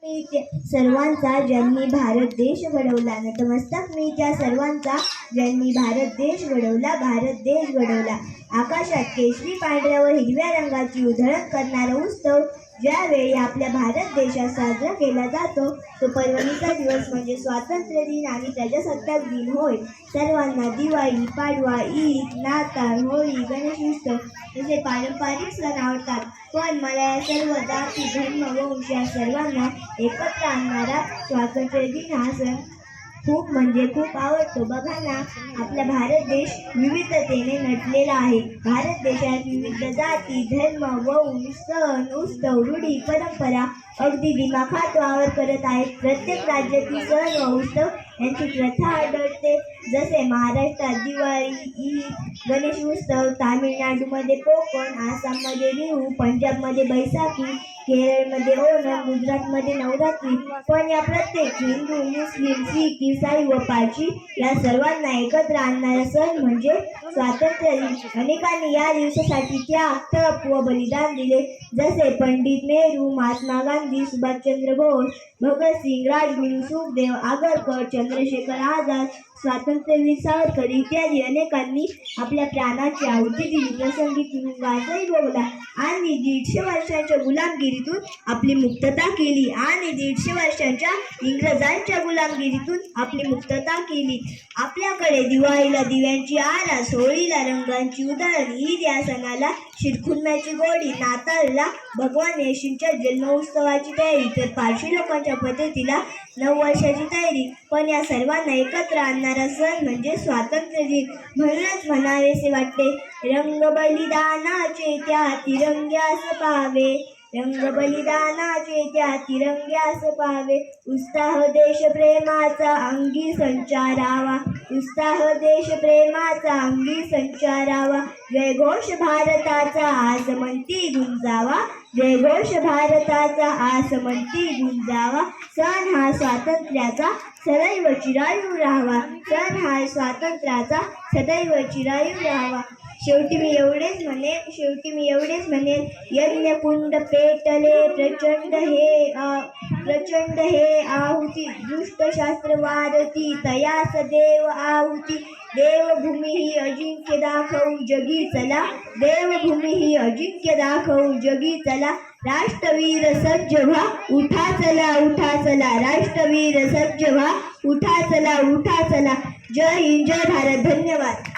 सर्वांचा ज्यांनी भारत देश घडवला, नतमस्तक मी त्या सर्वांचा ज्यांनी भारत देश घडवला, भारत देश घडवला. आकाशात केशरी पांढऱ्या व हिरव्या रंगाची उधळण करणारा उत्सव ज्यावेळी आपल्या भारत देशात साजरा केला जातो तो पर्वणीचा दिवस म्हणजे स्वातंत्र्य दिन आणि प्रजासत्ताक दिन होय. सर्वांना दिवाळी, पाडवा, ईद, नाताळ, होळी, गणेशोत्सव तसे पारंपरिक सण आवडतात, पण मला या सर्व जाती, धर्म, वंश या सर्वांना एकत्र आणणारा स्वातंत्र्य दिन हा सण खूप म्हणजे खूप आवडतो. बघा ना, आपला भारत देश विविधतेने नटलेला आहे. भारत देशात विविध जाती, धर्म, वंश, सण, उत्सव, रूढी, परंपरा अगदी दिमाखात वावर करत आहेत. प्रत्येक राज्यातील सण व उत्सव यांची प्रथा आढळते. जसे महाराष्ट्रात दिवाळी, ईद, गणेश उत्सव, तामिळनाडूमध्ये कोकण, आसाममध्ये बिहू, पंजाबमध्ये बैसाखी, केरळमध्ये ओणम, गुजरातमध्ये नवरात्री. पण या प्रत्येक हिंदू, मुस्लिम, शीख, ईसाई व पारशी या सर्वांना एकत्र आणणारा सण म्हणजे स्वातंत्र्य दिन. अनेकांनी या दिवसासाठी त्याग, तप व बलिदान दिले. जसे पंडित नेहरू, महात्मा गांधी, सुभाषचंद्र बोस, भगतसिंग, राजगुरू, सुखदेव, आगरकर, चंद्रशेखर आझाद, स्वातंत्र्यवीर सावरकर इत्यादी अनेकांनी आपल्या प्राणाची आहुती दिली. प्रसंगी तुरुंगातही भोगला आणि 150 वर्षांच्या गुलामगिरीतून आपली मुक्तता केली आणि 150 वर्षांच्या इंग्रजांच्या गुलामगिरीतून आपली मुक्तता केली. आपल्याकडे दिवाळीला दिव्यांची आरास, होळीला रंगांची उधळण, ईद या सणाला शिरखुर्म्याची गोडी, नाताळला भगवान येशूंच्या जन्मोत्सवाची तयारी, तर पारशी लोकांच्या पद्धतीला नववर्षाची तयारी. पण या सर्वांना एकत्र आणणारा सण म्हणजे स्वातंत्र्य दिन. म्हणूनच म्हणावेसे वाटते, रंग बलिदानाचे त्या तिरंग्यास पाहावे, रंग बलिदानाचे त्या तिरंग्यास पाहावे. उत्साह देशप्रेमाचा अंगी संचारावा, उत्साह देशप्रेमाचा अंगी संचारावा. जयघोष भारताचा आसमंती गुंजावा, जयघोष भारताचा आसमंती गुंजावा. सण हा स्वातंत्र्याचा सदैव चिरायू राहावा, सण हा स्वातंत्र्याचा सदैव चिरायू राहावा. शेवटी मी एवढेच म्हणेन, यज्ञकुंड पेटले प्रचंड हे आहुती, दुष्ट शास्त्र वारती तयास देव आहुती. देवभूमी ही अजिंक्य दाखवू जगी चला, देवभूमी ही अजिंक्य दाखवू जगी चला. राष्ट्रवीर सज्ज व्हा, उठा चला, उठा चला, राष्ट्रवीर सज्ज व्हा, उठा चला, उठा चला. जय हिंद, जय भारत. धन्यवाद.